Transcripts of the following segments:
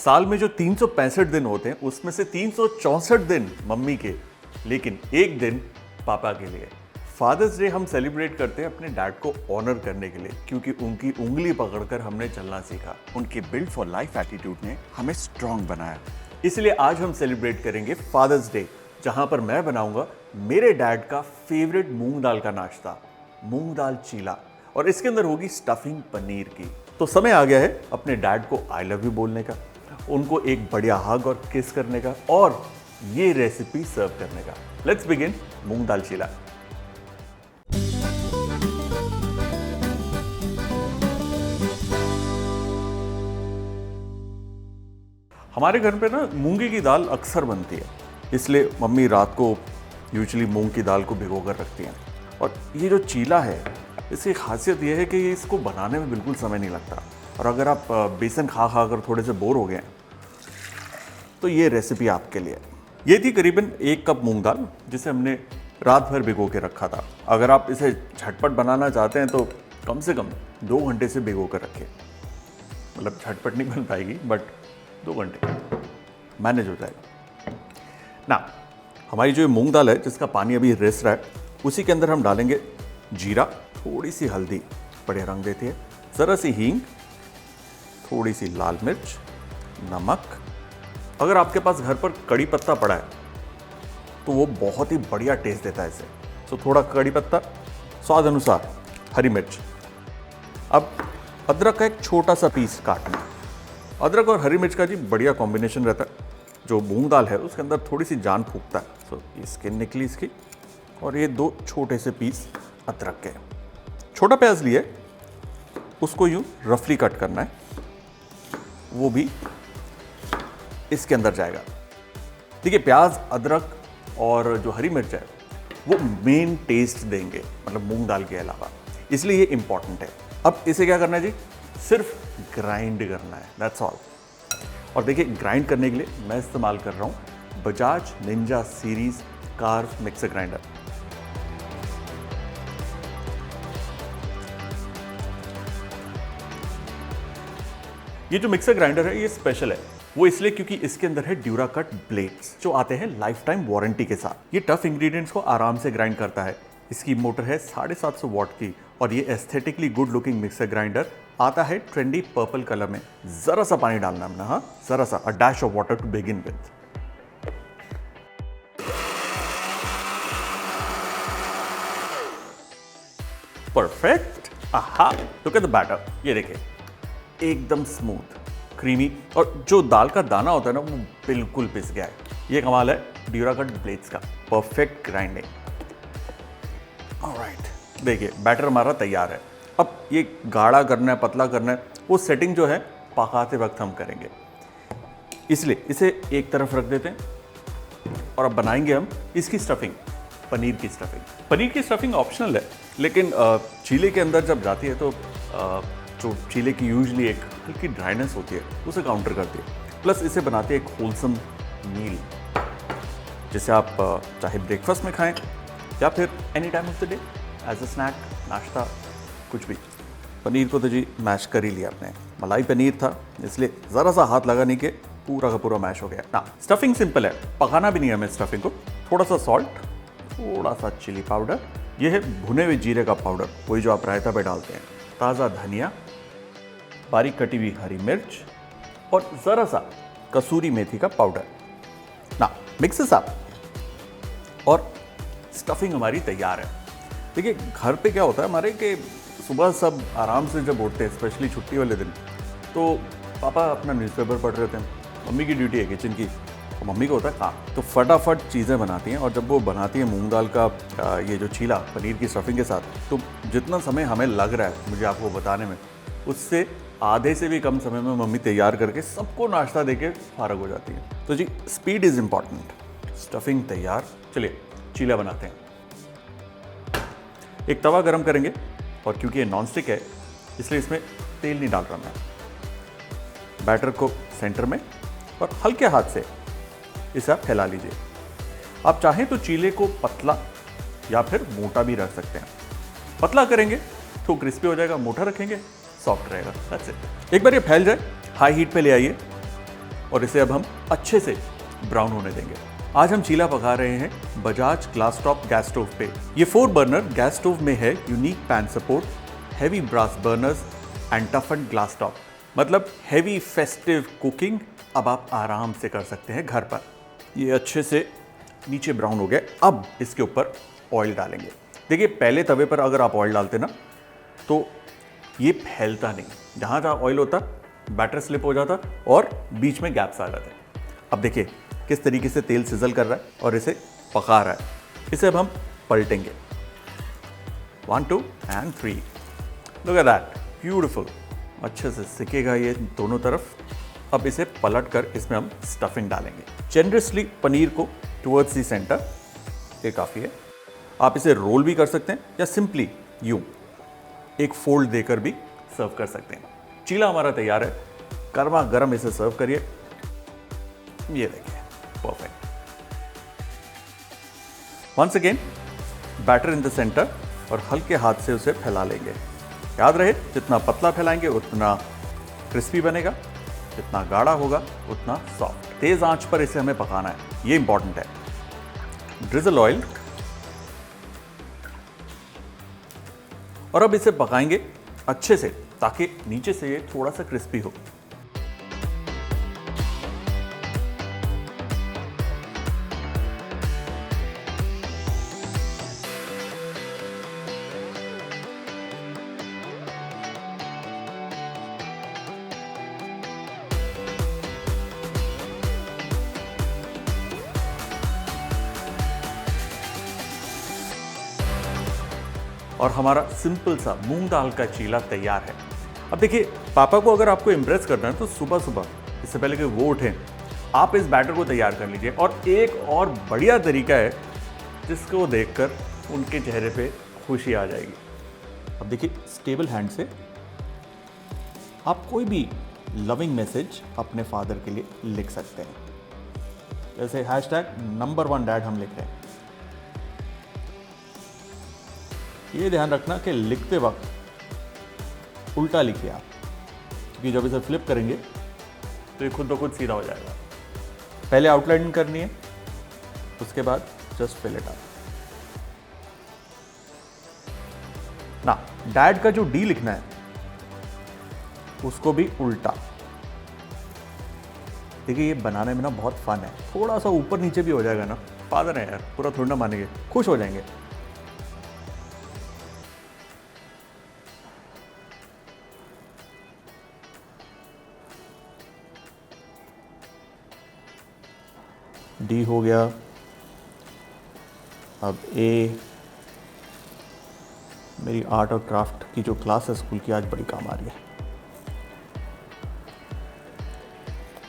साल में जो 365 दिन होते हैं उसमें से 364 दिन मम्मी के, लेकिन एक दिन पापा के लिए। फादर्स डे हम सेलिब्रेट करते हैं अपने डैड को ऑनर करने के लिए, क्योंकि उनकी उंगली पकड़कर हमने चलना सीखा। उनके बिल्ड फॉर लाइफ एटीट्यूड ने हमें स्ट्रांग बनाया। इसलिए आज हम सेलिब्रेट करेंगे फादर्स डे, जहां पर मैं बनाऊंगा मेरे डैड का फेवरेट मूंग दाल का नाश्ता, मूंग दाल चीला, और इसके अंदर होगी स्टफिंग पनीर की। तो समय आ गया है अपने डैड को आई लव यू बोलने का, उनको एक बढ़िया हग और किस करने का, और ये रेसिपी सर्व करने का। लेट्स बिगिन मूंग दाल चीला। हमारे घर पे ना मूंगी की दाल अक्सर बनती है, इसलिए मम्मी रात को यूजुअली मूंग की दाल को भिगो कर रखती हैं। और ये जो चीला है, इसकी खासियत ये है कि इसको बनाने में बिल्कुल समय नहीं लगता। और अगर आप बेसन खा खा कर थोड़े से बोर हो गए हैं तो ये रेसिपी आपके लिए। ये थी करीबन 1 कप मूंग दाल, जिसे हमने रात भर भिगो के रखा था। अगर आप इसे झटपट बनाना चाहते हैं तो कम से कम 2 घंटे से भिगो कर रखें। मतलब झटपट नहीं बन पाएगी, बट 2 घंटे मैनेज हो जाएगा ना। हमारी जो मूंग दाल है, जिसका पानी अभी रिस रहा है, उसी के अंदर हम डालेंगे जीरा, थोड़ी सी हल्दी, बढ़िया रंग देती है, ज़रा सी हींग, थोड़ी सी लाल मिर्च, नमक। अगर आपके पास घर पर कड़ी पत्ता पड़ा है तो वो बहुत ही बढ़िया टेस्ट देता है इसे। तो थोड़ा कड़ी पत्ता, स्वाद अनुसार हरी मिर्च। अब अदरक का एक छोटा सा पीस काटना। अदरक और हरी मिर्च का जी बढ़िया कॉम्बिनेशन रहता है। जो मूंग दाल है उसके अंदर थोड़ी सी जान फूंकता है। तो ये स्किन निकली इसकी, और ये 2 छोटे से पीस अदरक के। छोटा प्याज लिए, उसको यूँ रफली कट करना है, वो भी इसके अंदर जाएगा। देखिए, प्याज, अदरक और जो हरी मिर्च है वो मेन टेस्ट देंगे, मतलब मूंग दाल के अलावा, इसलिए ये इंपॉर्टेंट है। अब इसे क्या करना है जी, सिर्फ ग्राइंड करना है, दैट्स ऑल। और देखिए, ग्राइंड करने के लिए मैं इस्तेमाल कर रहा हूँ Bajaj Ninja series curve mixer grinder. ये जो मिक्सर ग्राइंडर है ये स्पेशल है, वो इसलिए क्योंकि इसके अंदर है ड्यूराकट ब्लेड्स, जो आते हैं लाइफ टाइम वारंटी के साथ। ये टफ इंग्रेडिएंट्स को आराम से ग्राइंड करता है। इसकी मोटर है 750 वॉट की, और ये aesthetically good looking mixer grinder आता है ट्रेंडी पर्पल कलर में। जरा सा पानी डालना है, हाँ, जरा सा, a dash of water to begin with. Perfect. आहा, लुक एट द बैटर। ये देखिए, एकदम स्मूथ, क्रीमी, और जो दाल का दाना होता है ना वो बिल्कुल पिस गया है। ये कमाल है ड्यूराकट ब्लेड्स का, परफेक्ट ग्राइंडिंग। ऑलराइट, देखिए बैटर हमारा तैयार है। अब ये गाढ़ा करना है, पतला करना है, वो सेटिंग जो है पकाते वक्त हम करेंगे, इसलिए इसे एक तरफ रख देते हैं। और अब बनाएंगे हम इसकी स्टफिंग, पनीर की स्टफिंग। पनीर की स्टफिंग ऑप्शनल है, लेकिन चीले के अंदर जब जाती है तो जो चीले की यूजुअली एक हल्की ड्राइनेस होती है उसे काउंटर करती है। प्लस इसे बनाते हैं एक होलसम मील, जिसे आप चाहे ब्रेकफास्ट में खाएं या फिर any time of the day as a snack, नाश्ता, कुछ भी। पनीर को तो जी मैश कर ही लिया आपने, मलाई पनीर था इसलिए ज़रा सा हाथ लगा नहीं कि पूरा का पूरा मैश हो गया ना। स्टफिंग सिंपल है, पकाना भी नहीं है हमें स्टफिंग को। थोड़ा सा सॉल्ट, थोड़ा सा चिली पाउडर, ये है भुने हुए जीरे का पाउडर, वही जो आप रायता पे डालते हैं, ताज़ा धनिया, बारीक कटी हुई हरी मिर्च, और ज़रा सा कसूरी मेथी का पाउडर ना। मिक्स दिस अप और स्टफिंग हमारी तैयार है। देखिए, घर पे क्या होता है हमारे कि सुबह सब आराम से जब उठते हैं, स्पेशली छुट्टी वाले दिन, तो पापा अपना न्यूज़पेपर पढ़ रहे थे, मम्मी की ड्यूटी है किचन की, तो मम्मी को होता है काम, तो फटाफट चीज़ें बनाती हैं। और जब वो बनाती हैं मूंग दाल का ये जो चीला पनीर की स्टफिंग के साथ, तो जितना समय हमें लग रहा है मुझे आपको बताने में, उससे आधे से भी कम समय में मम्मी तैयार करके सबको नाश्ता देके फारग हो जाती है। तो जी, स्पीड इज़ इम्पॉर्टेंट। स्टफिंग तैयार, चलिए चीला बनाते हैं। एक तवा गरम करेंगे, और क्योंकि ये नॉन स्टिक है इसलिए इसमें तेल नहीं डाल रहा मैं। बैटर को सेंटर में और हल्के हाथ से इसे आप फैला लीजिए। आप चाहें तो चीले को पतला या फिर मोटा भी रख सकते हैं। पतला करेंगे तो क्रिस्पी हो जाएगा, मोटा रखेंगे सॉफ्ट रहेगा। That's it. एक बार ये फैल जाए, हाई हीट पे ले आइए और इसे अब हम अच्छे से ब्राउन होने देंगे। आज हम चीला पका रहे हैं Bajaj glass top gas stove पे। ये 4 बर्नर गैस स्टोव में है unique pan support, heavy brass burners and toughened glass top. मतलब हैवी फेस्टिव कुकिंग अब आप आराम से कर सकते हैं घर पर। ये अच्छे से नीचे ब्राउन हो गए। अब इसके ऊपर ऑयल डालेंगे। देखिए, पहले तवे पर अगर आप ऑयल डालते ना तो ये फैलता नहीं, जहाँ जहाँ ऑयल होता बैटर स्लिप हो जाता और बीच में गैप्स आ जाते। अब देखिए किस तरीके से तेल सिजल कर रहा है और इसे पका रहा है। इसे अब हम पलटेंगे। 1 2 and 3। Look at that, beautiful. अच्छे से सिकेगा ये दोनों तरफ। अब इसे पलट कर इसमें हम स्टफिंग डालेंगे। जेनरसली पनीर को टुवर्ड्स दी सेंटर, ये काफ़ी है। आप इसे रोल भी कर सकते हैं या सिंपली यूं एक फोल्ड देकर भी सर्व कर सकते हैं। चीला हमारा तैयार है। गर्मा गर्म इसे सर्व करिए। ये देखिए, perfect. Once again batter in the centre और हल्के हाथ से उसे फैला लेंगे। याद रहे, जितना पतला फैलाएंगे उतना क्रिस्पी बनेगा, जितना गाढ़ा होगा उतना सॉफ्ट। तेज आंच पर इसे हमें पकाना है, ये इंपॉर्टेंट है। ड्रिजल ऑयल और अब इसे पकाएंगे अच्छे से ताकि नीचे से ये थोड़ा सा क्रिस्पी हो। और हमारा सिंपल सा मूंग दाल का चीला तैयार है। अब देखिए, पापा को अगर आपको इम्प्रेस करना है तो सुबह सुबह इससे पहले कि वो उठें आप इस बैटर को तैयार कर लीजिए। और एक और बढ़िया तरीका है जिसको देखकर उनके चेहरे पे खुशी आ जाएगी। अब देखिए, स्टेबल हैंड से आप कोई भी लविंग मैसेज अपने फादर के लिए लिख सकते हैं। जैसे #1 डैड हम लिख रहे हैं। ये ध्यान रखना कि लिखते वक्त उल्टा लिखिए आप, क्योंकि जब इसे फ्लिप करेंगे तो ये खुद ब खुद सीधा हो जाएगा। पहले आउटलाइन करनी है, उसके बाद जस्ट फिल इट अप। ना डैड का जो डी लिखना है उसको भी उल्टा। देखिए, ये बनाने में ना बहुत फन है। थोड़ा सा ऊपर नीचे भी हो जाएगा ना, फादर है यार, पूरा थोड़ा ना मानेंगे, खुश हो जाएंगे। डी हो गया। अब ए। मेरी आर्ट और क्राफ्ट की जो क्लास है स्कूल की, आज बड़ी काम आ रही है।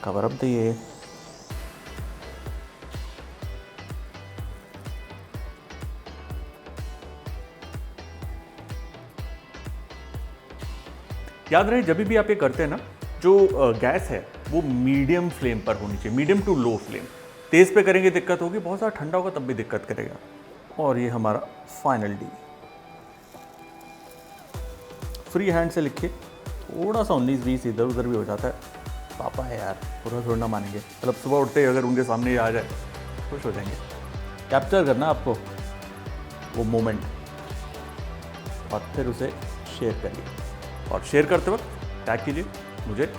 कवर अप द ए। याद रहे, जब भी आप ये करते हैं ना, जो गैस है वो मीडियम फ्लेम पर होनी चाहिए, मीडियम टू लो फ्लेम। तेज पे करेंगे दिक्कत होगी, बहुत ज़्यादा ठंडा होगा तब भी दिक्कत करेगा। और ये हमारा फाइनल डी। फ्री हैंड से लिखिए, थोड़ा सा 19-20 इधर उधर भी हो जाता है। पापा है यार, पूरा थोड़ा ना मानेंगे। मतलब सुबह उठते ही अगर उनके सामने ये आ जाए खुश हो जाएंगे। कैप्चर करना आपको वो मोमेंट और फिर उसे शेयर करिए। और शेयर करते वक्त टैग कीजिए मुझे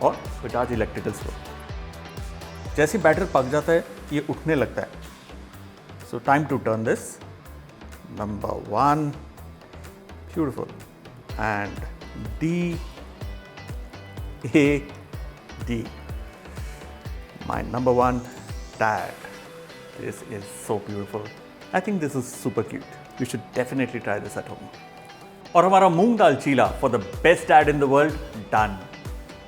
और बजाज इलेक्ट्रिकल्स को। जैसे बैटर पक जाता है ये उठने लगता है। So time to turn this. Number 1, beautiful, and D, A, D, my number 1 dad. This is so beautiful. I think this is super cute. You should definitely try this at home. और हमारा मूंग दाल चीला for the best dad in the world done.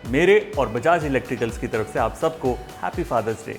मेरे और Bajaj electricals की तरफ से आप सबको हैप्पी फादर्स डे।